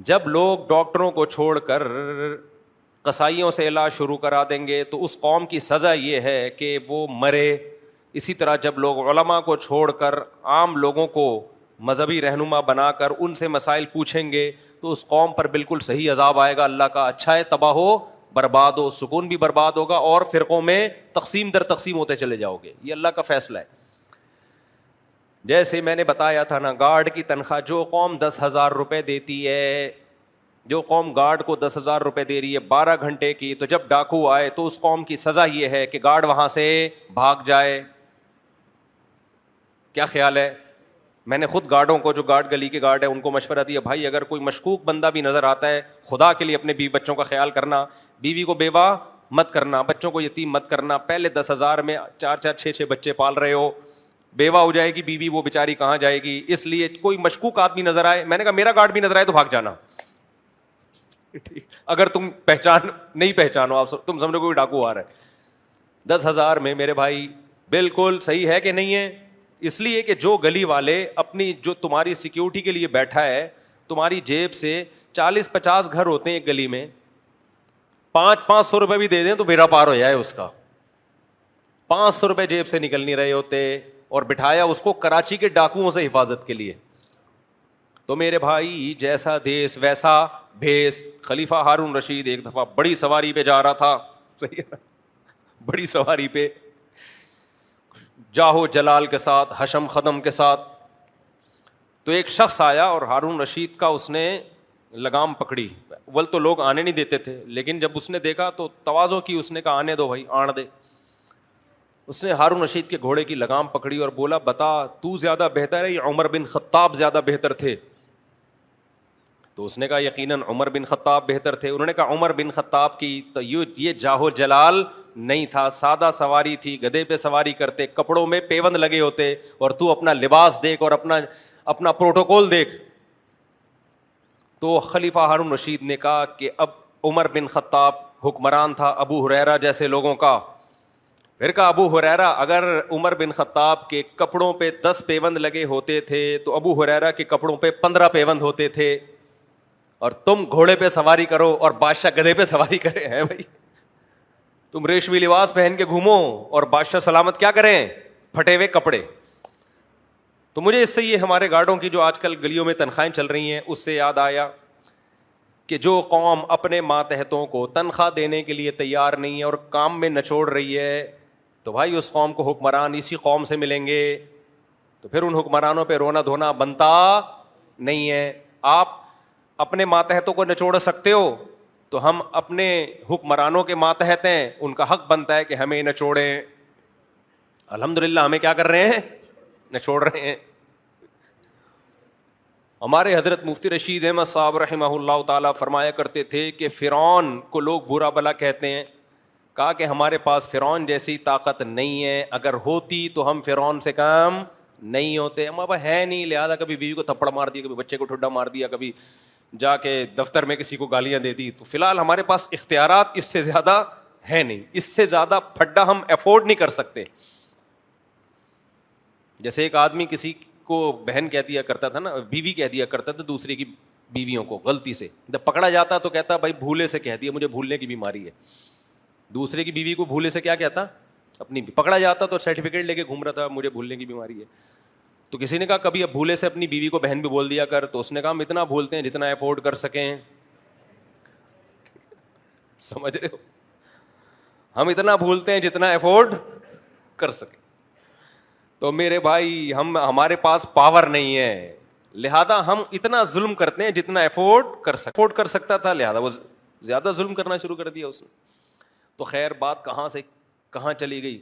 جب لوگ ڈاکٹروں کو چھوڑ کر قصائیوں سے علاج شروع کرا دیں گے تو اس قوم کی سزا یہ ہے کہ وہ مرے. اسی طرح جب لوگ علماء کو چھوڑ کر عام لوگوں کو مذہبی رہنما بنا کر ان سے مسائل پوچھیں گے تو اس قوم پر بالکل صحیح عذاب آئے گا اللہ کا. اچھا ہے تباہ ہو برباد ہو, سکون بھی برباد ہوگا اور فرقوں میں تقسیم در تقسیم ہوتے چلے جاؤ گے. یہ اللہ کا فیصلہ ہے. جیسے میں نے بتایا تھا نا, گارڈ کی تنخواہ جو قوم 10,000 روپے دیتی ہے, جو قوم گارڈ کو 10,000 روپے دے رہی ہے 12 گھنٹے کی, تو جب ڈاکو آئے تو اس قوم کی سزا یہ ہے کہ گارڈ وہاں سے بھاگ جائے. کیا خیال ہے؟ میں نے خود گارڈوں کو, جو گارڈ گلی کے گارڈ ہیں, ان کو مشورہ دیا, بھائی اگر کوئی مشکوک بندہ بھی نظر آتا ہے, خدا کے لیے اپنے بیوی بچوں کا خیال کرنا, بیوی کو بیوہ مت کرنا, بچوں کو یتیم مت کرنا. پہلے 10,000 میں 4-4 6-6 بچے پال رہے ہو, بیوہ ہو جائے گی بیوی, وہ بیچاری کہاں جائے گی. اس لیے کوئی مشکوک آدمی نظر آئے, میں نے کہا میرا گارڈ بھی نظر آئے تو بھاگ جانا. اگر تم نہیں پہچانو, آپ تم سمجھو کوئی ڈاکو آ رہا ہے. 10,000 میں میرے بھائی بالکل صحیح ہے کہ نہیں ہے؟ اس لیے کہ جو گلی والے اپنی, جو تمہاری سیکیورٹی کے لیے بیٹھا ہے, تمہاری جیب سے 40-50 گھر ہوتے ہیں ایک گلی میں, 500 روپے بھی دے دیں تو بیڑا پار ہو جائے اس کا. 500 روپے جیب سے نکل نہیں رہے ہوتے, اور بٹھایا اس کو کراچی کے ڈاکوؤں سے حفاظت کے لیے. تو میرے بھائی جیسا دیس ویسا بھیس. خلیفہ ہارون رشید ایک دفعہ بڑی سواری پہ جا رہا تھا, بڑی سواری پہ, جاہو جلال کے ساتھ, حشم خدم کے ساتھ. تو ایک شخص آیا اور ہارون رشید کا اس نے لگام پکڑی. ول تو لوگ آنے نہیں دیتے تھے, لیکن جب اس نے دیکھا تو تواضع کی, اس نے کہا آنے دو بھائی, آن دے. اس نے ہارون رشید کے گھوڑے کی لگام پکڑی اور بولا, بتا تو زیادہ بہتر ہے یا عمر بن خطاب زیادہ بہتر تھے؟ تو اس نے کہا یقیناً عمر بن خطاب بہتر تھے. انہوں نے کہا عمر بن خطاب کی تو یہ جاہو جلال نہیں تھا, سادہ سواری تھی, گدھے پہ سواری کرتے, کپڑوں میں پیوند لگے ہوتے, اور تو اپنا لباس دیکھ اور اپنا پروٹوکول دیکھ. تو خلیفہ ہارون رشید نے کہا کہ اب عمر بن خطاب حکمران تھا ابو ہریرہ جیسے لوگوں کا. پھر کہا ابو ہریرہ, اگر عمر بن خطاب کے کپڑوں پہ 10 پیوند لگے ہوتے تھے تو ابو ہریرہ کے کپڑوں پہ 15 پیوند ہوتے تھے, اور تم گھوڑے پہ سواری کرو اور بادشاہ گدھے پہ سواری کرے ہیں. بھائی تم ریشمی لباس پہن کے گھومو اور بادشاہ سلامت کیا کریں, پھٹے ہوئے کپڑے. تو مجھے اس سے یہ ہمارے گارڈوں کی جو آج کل گلیوں میں تنخواہیں چل رہی ہیں اس سے یاد آیا کہ جو قوم اپنے ماتحتوں کو تنخواہ دینے کے لیے تیار نہیں ہے اور کام میں نچوڑ رہی ہے, تو بھائی اس قوم کو حکمران اسی قوم سے ملیں گے. تو پھر ان حکمرانوں پہ رونا دھونا بنتا نہیں ہے. آپ اپنے ماتحتوں کو نچوڑ سکتے ہو تو ہم اپنے حکمرانوں کے ماتحت ہیں, ان کا حق بنتا ہے کہ ہمیں نچوڑیں. الحمدللہ ہمیں کیا کر رہے ہیں, نچوڑ رہے ہیں. ہمارے حضرت مفتی رشید احمد صاحب رحمہ اللہ تعالیٰ فرمایا کرتے تھے کہ فرعون کو لوگ برا بلا کہتے ہیں, کہا کہ ہمارے پاس فرعون جیسی طاقت نہیں ہے, اگر ہوتی تو ہم فرعون سے کم نہیں ہوتے. ہم اب ہے نہیں, لہٰذا کبھی بیوی کو تھپڑ مار دیا, کبھی بچے کو ٹھڈا مار دیا, کبھی جا کے دفتر میں کسی کو گالیاں دے دی. تو فی الحال ہمارے پاس اختیارات اس سے زیادہ ہے نہیں, اس سے زیادہ پھڈا ہم افورڈ نہیں کر سکتے. جیسے ایک آدمی کسی کو بہن کہہ دیا کرتا تھا نا, بیوی کہہ دیا کرتا تھا دوسرے کی بیویوں کو غلطی سے, جب پکڑا جاتا تو کہتا بھائی بھولے سے کہہ دیا, مجھے بھولنے کی بیماری ہے. دوسرے کی بیوی کو بھولے سے کیا کہتا, اپنی. پکڑا جاتا تو سرٹیفکیٹ لے کے گھوم رہا تھا, مجھے بھولنے کی بیماری ہے. تو کسی نے کہا کبھی اب بھولے سے اپنی بیوی کو بہن بھی بول دیا کر, تو اس نے کہا ہم اتنا بھولتے ہیں جتنا افورڈ کر سکیں. سمجھ رہے ہو, ہم اتنا بھولتے ہیں جتنا افورڈ کر سکیں. تو میرے بھائی ہمارے پاس پاور نہیں ہے, لہذا ہم اتنا ظلم کرتے ہیں جتنا افورڈ کر سکتا تھا, لہذا وہ زیادہ ظلم کرنا شروع کر دیا اس نے. تو خیر بات کہاں سے کہاں چلی گئی.